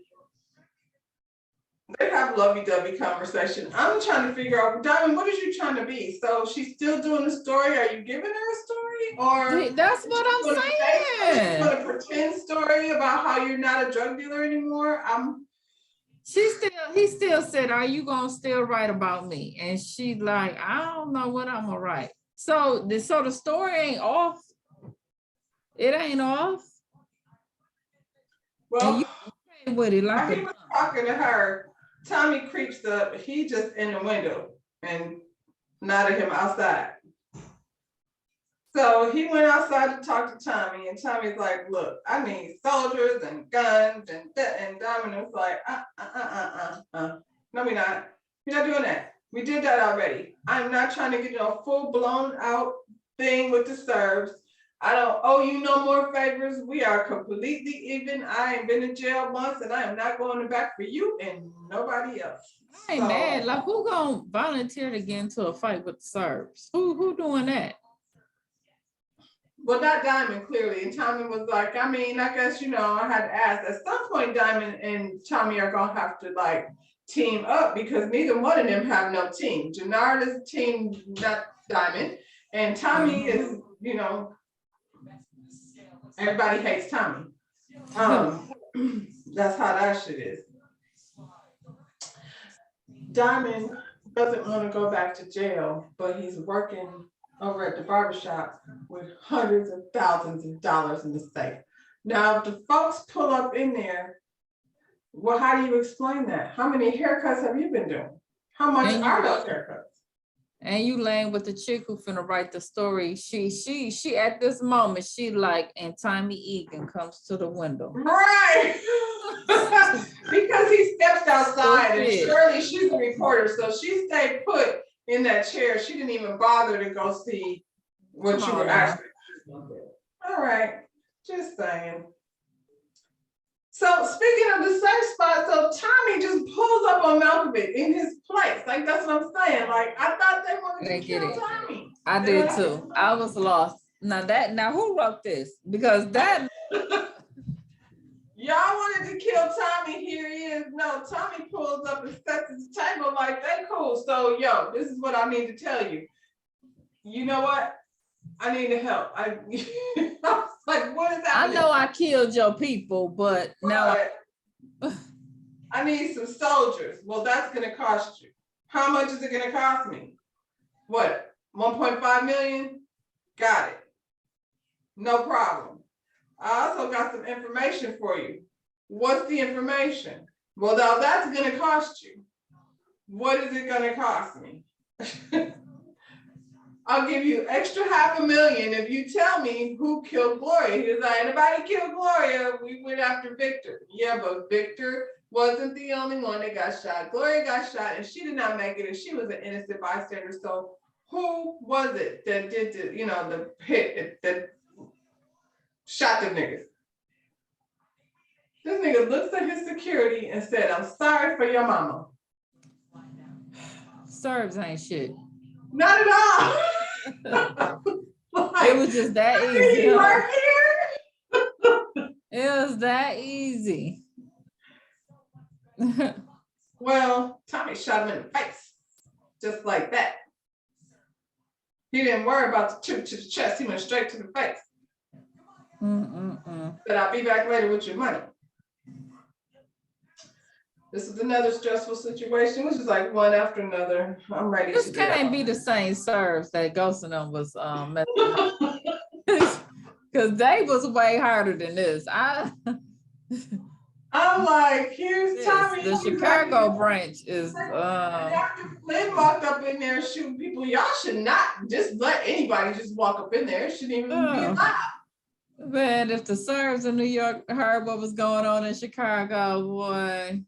They have lovey-dovey conversation. I'm trying to figure out, Diamond, what is you trying to be? So she's still doing the story. Are you giving her a story? Or That's what I'm saying. a pretend story about how you're not a drug dealer anymore? He still said, are you gonna still write about me? And she like, I don't know what I'm gonna write. So the story ain't off. It ain't off. Well, And with it while like he was talking to her, Tommy creeps up. He just in the window and nodded him outside. So he went outside to talk to Tommy, and Tommy's like, look, I need soldiers and guns, and Diamond was like, no, we're not. We're not doing that. We did that already. I'm not trying to get in a full blown out thing with the Serbs. I don't owe you no more favors. We are completely even. I ain't been in jail once, and I am not going back for you and nobody else. I ain't mad. Like, who gonna volunteer to get into a fight with the Serbs? Who doing that? Well, not Diamond, clearly. And Tommy was like, I mean, I guess, I had to ask. At some point, Diamond and Tommy are going to have to, like, team up because neither one of them have no team. Jannard is team, not Diamond. And Tommy is, everybody hates Tommy. That's how that shit is. Diamond doesn't want to go back to jail, but he's working over at the barbershop with hundreds of thousands of dollars in the safe. Now, if the folks pull up in there, well, how do you explain that? How many haircuts have you been doing? How much are those haircuts? And you laying with the chick who finna write the story. She at this moment, she like, and Tommy Egan comes to the window. Right. Because he stepped outside and surely she's a reporter. So she stayed put in that chair. She didn't even bother to go see what you were actually doing. All right, just saying. So speaking of the safe spot, so Tommy just pulls up on Malkovich in his place. Like, that's what I'm saying. Like, I thought they wanted to kill Tommy. I did too. I was lost. Now who wrote this? Because that y'all wanted to kill Tommy. Here he is. No, Tommy pulls up and sets his table like they cool. So, yo, this is what I need to tell you. You know what? I need the help. I was like, what is happening? I know I killed your people, but now I need some soldiers. Well, that's gonna cost you. How much is it gonna cost me? What? 1.5 million? Got it. No problem. I also got some information for you. What's the information? Well, now that's gonna cost you. What is it gonna cost me? I'll give you extra $500,000 if you tell me who killed Gloria. He was like, anybody killed Gloria? We went after Victor. Yeah, but Victor wasn't the only one that got shot. Gloria got shot and she did not make it, and she was an innocent bystander. So who was it that did the hit that shot the niggas? This nigga looks at his security and said, I'm sorry for your mama. Serbs ain't shit. Not at all. It was just that easy. Right here. It was that easy. Well, Tommy shot him in the face, just like that. He didn't worry about the trip to the chest. He went straight to the face. Said, I'll be back later with your money. This is another stressful situation, which is like one after another. I'm ready. This can't be the same Serbs that Ghost and them was because they was way harder than this. I'm like, here's Tommy. The Chicago branch is Dr. Flynn walked up in there shooting people. Y'all should not just let anybody just walk up in there. It shouldn't even be allowed. Man, if the Serbs in New York heard what was going on in Chicago, boy.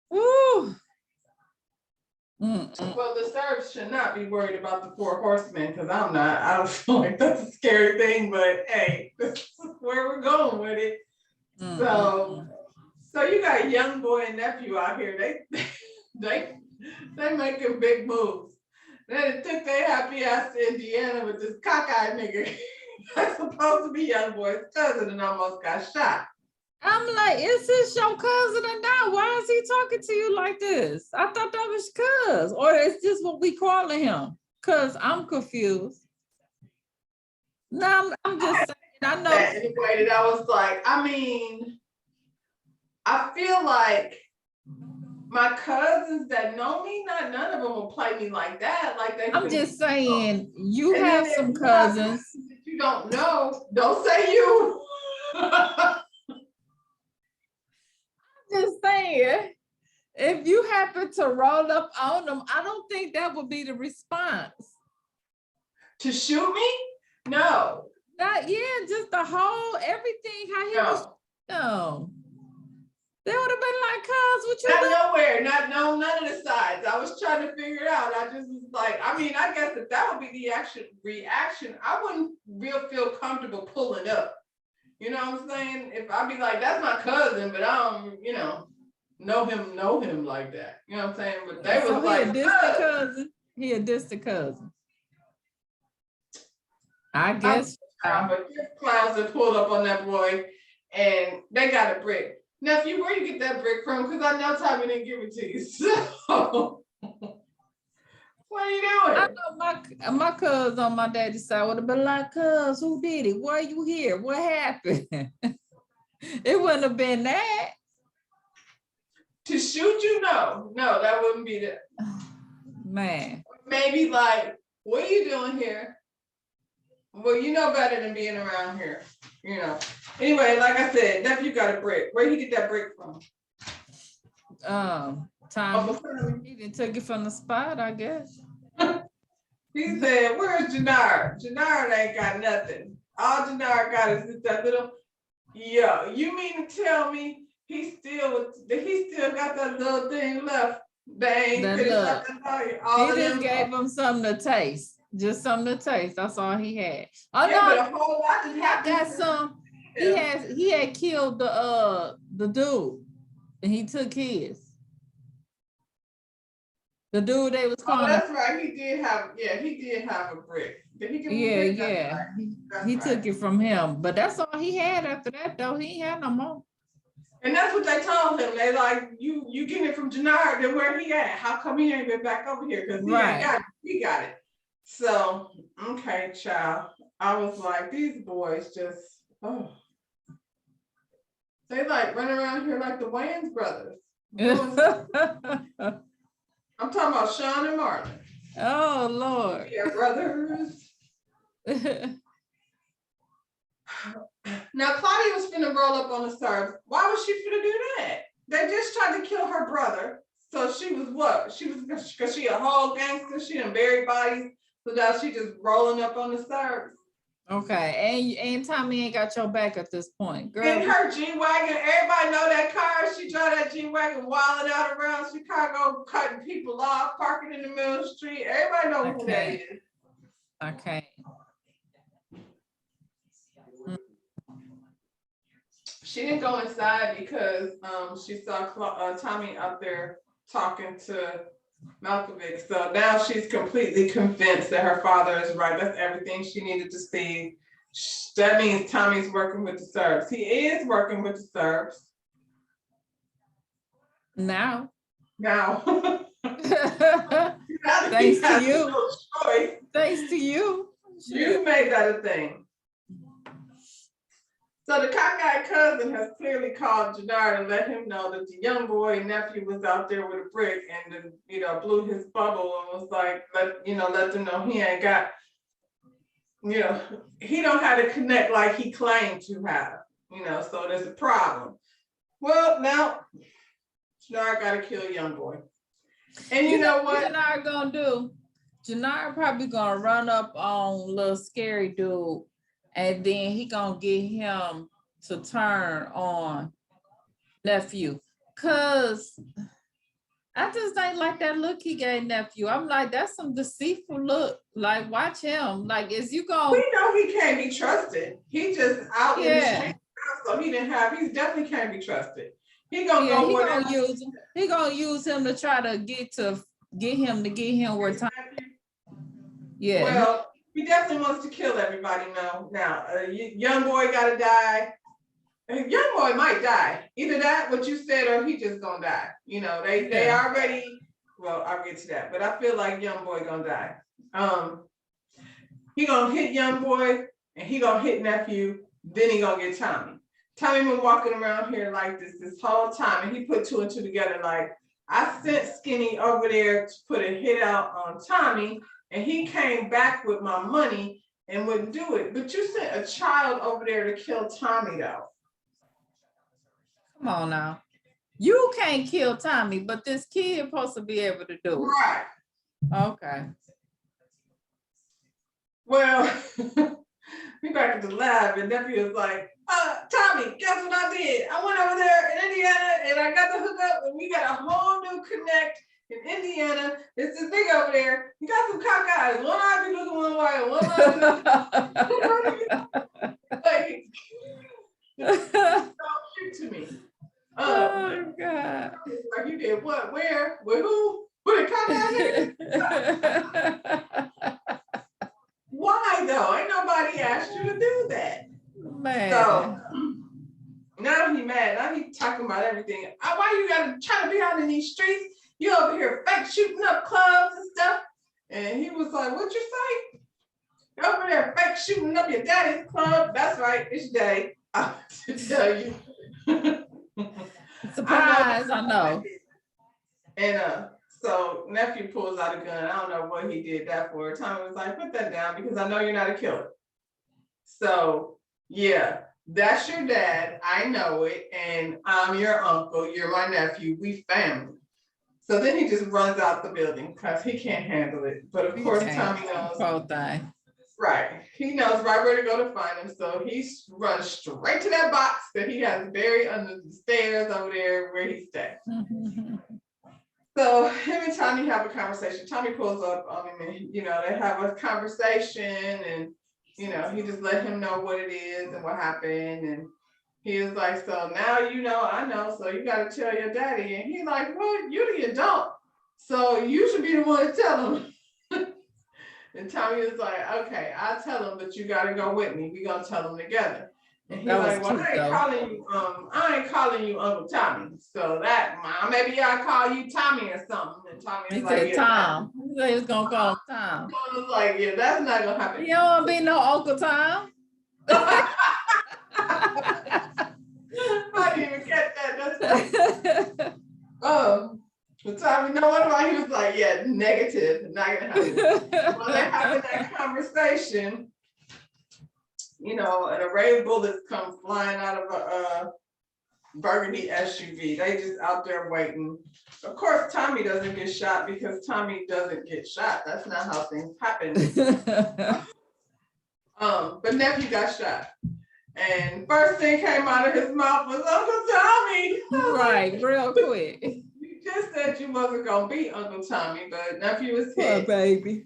Woo. Well, the Serbs should not be worried about the 4 horsemen, because I'm not. I don't feel like that's a scary thing, but hey, this is where we're going with it. So you got young boy and nephew out here. They making big moves. Then it took their happy ass to Indiana with this cockeyed nigga. That's supposed to be young boy's cousin and almost got shot. I'm like, is this your cousin or not? Why is he talking to you like this? I thought that was cuz, or it's just what we calling him. Cuz I'm confused. No, I'm just saying, I know. That in a way that I was like, I mean, I feel like my cousins that know me, not none of them will play me like that. Like they. I'm just saying, you And then have if some you have cousins. that you don't know, don't say you. Just saying, if you happen to roll up on them, I don't think that would be the response. To shoot me? No. Not yeah, just the whole everything how he was. No. No, they would have been like, "Cuz, what you Not doing?" nowhere, not no, none of the sides. I was trying to figure it out. I just was like, I mean, I guess if that would be the reaction, I wouldn't feel comfortable pulling up. You know what I'm saying? If I'd be like, that's my cousin, but I don't, know him like that. You know what I'm saying? But they So was he like, a distant cousin. He a distant cousin. I guess. but this clowns that pulled up on that boy and they got a brick. Nephew, where you get that brick from? Because I know Tommy didn't give it to you. So what are you doing? I know my cousin on my daddy's side would have been like, "Cuz, who did it? Why are you here? What happened?" It wouldn't have been that. To shoot you? No, that wouldn't be that. Man. Maybe like, what are you doing here? Well, you know better than being around here, Anyway, like I said, nephew got a brick. Where he get that brick from? Tommy, he didn't take it from the spot, I guess. He said, "Where's Jannard? Jannard ain't got nothing. All Jannard got is that little." Yeah, you mean to tell me he still got that little thing left? They ain't That finished look, up the fire. All he of just them. gave him something to taste. Just something to taste. That's all he had. Oh Yeah, no, but a whole lot has he happened. got some. He had killed the dude, and he took his. The dude they was Oh, calling. that's right. He did have a brick. Did he give him a brick? Yeah. Right. He took it from him, but that's all he had after that. Though he ain't had no more. And that's what they told him. They like, you getting it from Jannard, then where he at? How come he ain't been back over here? Because he ain't got it. He got it. So, okay, child. I was like, these boys just, they like run around here like the Wayans brothers. I'm talking about Sean and Martin. Oh, Lord. Yeah, brothers. Now, Claudia was finna roll up on the Serbs. Why was she finna do that? They just tried to kill her brother. So she was what? She was, because she a whole gangster. She done buried bodies. So now she just rolling up on the Serbs. Okay, and Tommy ain't got your back at this point, girl. In her G-Wagon, everybody know that car. She drive that G-Wagon wilding out around Chicago, cutting people off, parking in the middle of the street. Everybody know who that is. Okay. She didn't go inside because she saw Tommy out there talking to Malkovich. So now she's completely convinced that her father is right. That's everything she needed to see. That means Tommy's working with the Serbs. He is working with the Serbs. Now. Thanks to you. No choice. Thanks to you. You made that a thing. So the cockeyed cousin has clearly called Jannard and let him know that the young boy nephew was out there with a brick and then, blew his bubble and was like, let them know he ain't got, he don't have to connect like he claimed to have, so there's a problem. Well, now Jannard got to kill a young boy. And you know what Jannard gonna do? Jannard probably gonna run up on little scary dude. And then he gonna get him to turn on nephew. Cause I just ain't like that look he gave nephew. I'm like, that's some deceitful look. Like, watch him. Like, is you gonna? We know he can't be trusted. He just out in the street, so he definitely can't be trusted. He gonna go. He gonna use him. He gonna use him to try to get him where time. Yeah. Well, he definitely wants to kill everybody now. Young boy gotta die. Young boy might die. Either that, what you said, or he just gonna die. They already. Well, I'll get to that, but I feel like young boy gonna die. He gonna hit young boy, and he gonna hit nephew, then he gonna get Tommy. Tommy been walking around here like this whole time, and he put two and two together. Like, I sent Skinny over there to put a hit out on Tommy, and he came back with my money and wouldn't do it. But you sent a child over there to kill Tommy, though. Come on now. You can't kill Tommy, but this kid supposed to be able to do it. Right. Okay. Well, we back at the lab, and nephew was like, Tommy, guess what I did? I went over there in Indiana, and I got the hookup, and we got a whole new connect in Indiana. It's this nigga over there. He got some cock eyes. One eye be looking one way, and one eye like, don't shoot to me. Oh God. Like, you did what? Where? With who? With a cock eye nigga? Why though? Ain't nobody asked you to do that. Man. So now he mad. Now he talking about everything. Why you gotta try to be out in these streets? You over here fake shooting up clubs and stuff. And he was like, "What you say? You're over there fake shooting up your daddy's club." That's right. It's your daddy. I tell you. Surprise! I know. And so nephew pulls out a gun. I don't know what he did that for. Tommy was like, "Put that down because I know you're not a killer." So yeah, that's your dad. I know it, and I'm your uncle. You're my nephew. We family. So then he just runs out the building because he can't handle it. But of course, Tommy knows. Poor thing. Right. He knows right where to go to find him. So he runs straight to that box that he has buried under the stairs over there where he stays. So him and Tommy have a conversation. Tommy pulls up on him and, you know, they have a conversation and, you know, he just let him know what it is and what happened. And he was like, so now you know, I know, so you got to tell your daddy. And he's like, well, you're the adult, so you should be the one to tell him. And Tommy was like, okay, I'll tell him, but you got to go with me. We're going to tell him together. And he's like, well, I ain't calling you Uncle Tommy. So that, maybe I'll call you Tommy or something. And Tommy was like, said yeah, Tom. He said he was going to call him Tom. I was like, yeah, that's not going to happen. You don't want to be no Uncle Tom. I didn't even get that. That's but Tommy, no wonder why he was like, yeah, negative, not gonna happen. When they're having that conversation, you know, an array of bullets come flying out of a burgundy SUV. They just out there waiting. Of course, Tommy doesn't get shot because Tommy doesn't get shot. That's not how things happen. But nephew got shot. And first thing came out of his mouth was Uncle Tommy. Right, real quick. You just said you wasn't gonna be Uncle Tommy, but nephew was hit. Poor baby.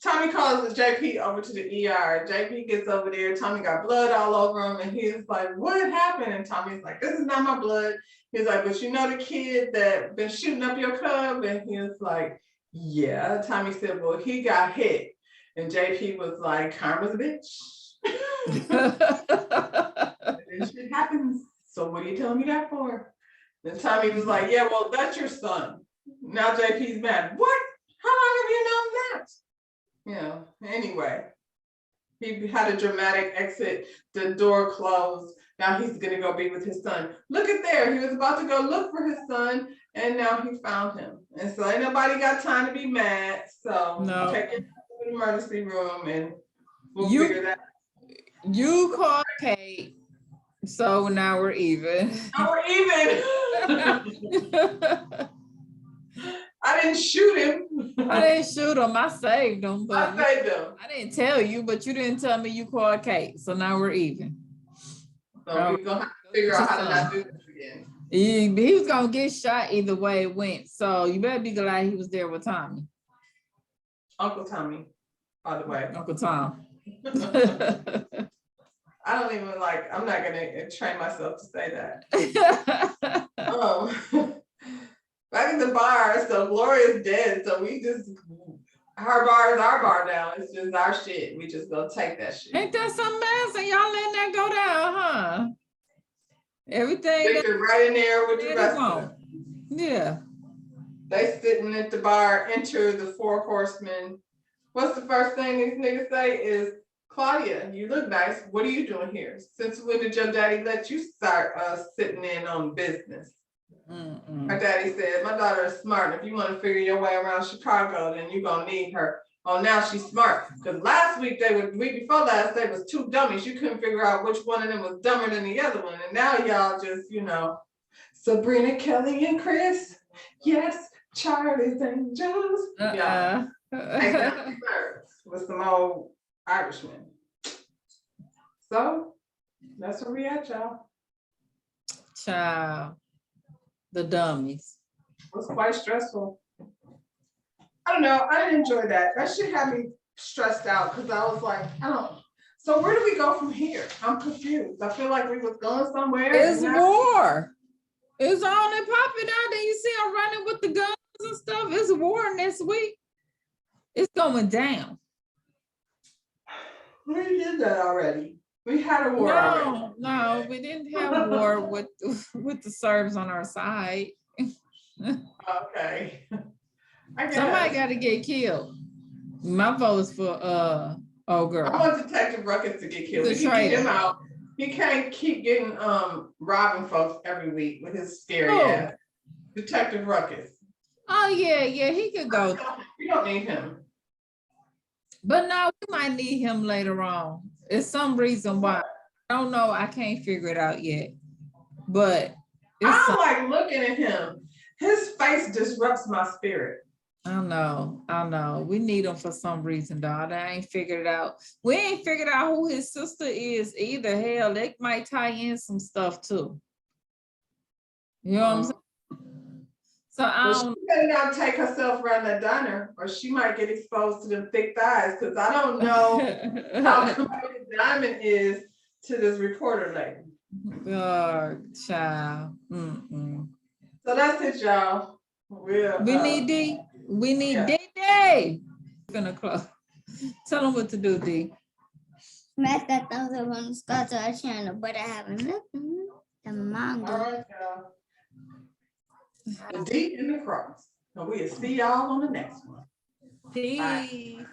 Tommy calls the JP over to the ER. JP gets over there. Tommy got blood all over him, and he's like, "What happened?" And Tommy's like, "This is not my blood." He's like, "But you know the kid that been shooting up your cub?" And he was like, "Yeah." Tommy said, "Well, he got hit." And JP was like, "Karma's a bitch." And shit happens. So what are you telling me that for? And Tommy was like, "Yeah, well, that's your son." Now JP's mad. What? How long have you known that? You know, anyway, he had a dramatic exit. The door closed. Now he's gonna go be with his son. Look at there. He was about to go look for his son, and now he found him. And so ain't nobody got time to be mad. So No. take it to the emergency room and we'll figure that out. You called Kate, so now we're even. Now we're even. I didn't shoot him. I didn't shoot him. I saved him, but I saved him. I didn't tell you, but you didn't tell me you called Kate, so now we're even. So we're gonna have to figure out how to not do this again. He was gonna get shot either way it went, so you better be glad he was there with Tommy. Uncle Tommy, by the way. Uncle Tom. I don't even like, I'm not gonna train myself to say that. Back in the bar, so Gloria's dead, so we just, her bar is our bar now. It's just our shit. We just gonna take that shit. Ain't that something else? And y'all letting that go down, huh? Everything. Stick it right in there with the rest of them. Yeah. They sitting at the bar, enter the four horsemen. what's the first thing these niggas say is, Claudia, you look nice. What are you doing here? Since when did your daddy let you start sitting in on business? Her daddy said, my daughter is smart. If you want to figure your way around Chicago, then you're gonna need her. Oh, now she's smart. Because last week week before last, they was two dummies. You couldn't figure out which one of them was dumber than the other one. And now y'all just, Sabrina, Kelly, and Chris. Yes, Charlie's Angels. Yeah. With some old Irishmen. So that's where we at, y'all. Child, the dummies. It was quite stressful. I don't know. I didn't enjoy that. That shit had me stressed out because I was like, so where do we go from here? I'm confused. I feel like we was going somewhere. It's war. It's on and popping out there. You see them running with the guns and stuff. It's war next week. It's going down. We did that already. We had a war already. No, we didn't have war with the Serbs on our side. Okay. Somebody got to get killed. My vote is for old girl. I want Detective Ruckus to get killed. The We can get traitor. him out. He can't keep getting robbing folks every week with his scary ass. Detective Ruckus. Oh yeah, he could go. We don't need him. But no, we might need him later on. It's some reason why. I don't know. I can't figure it out yet. But I don't like looking at him. His face disrupts my spirit. I know. We need him for some reason, dog. I ain't figured it out. We ain't figured out who his sister is either. Hell, they might tie in some stuff too. You know what I'm saying? So She better not take herself around that diner, or she might get exposed to them thick thighs. Because I don't know how committed Diamond is to this reporter lady. Oh, child. Mm-mm. So that's it, y'all. We need D. We need D. Gonna close. Tell them what to do, D. Smash that thumbs up on the subscribe to our channel, but I haven't listened to manga. All right, y'all. The D and the cross. So we'll see y'all on the next one. Peace.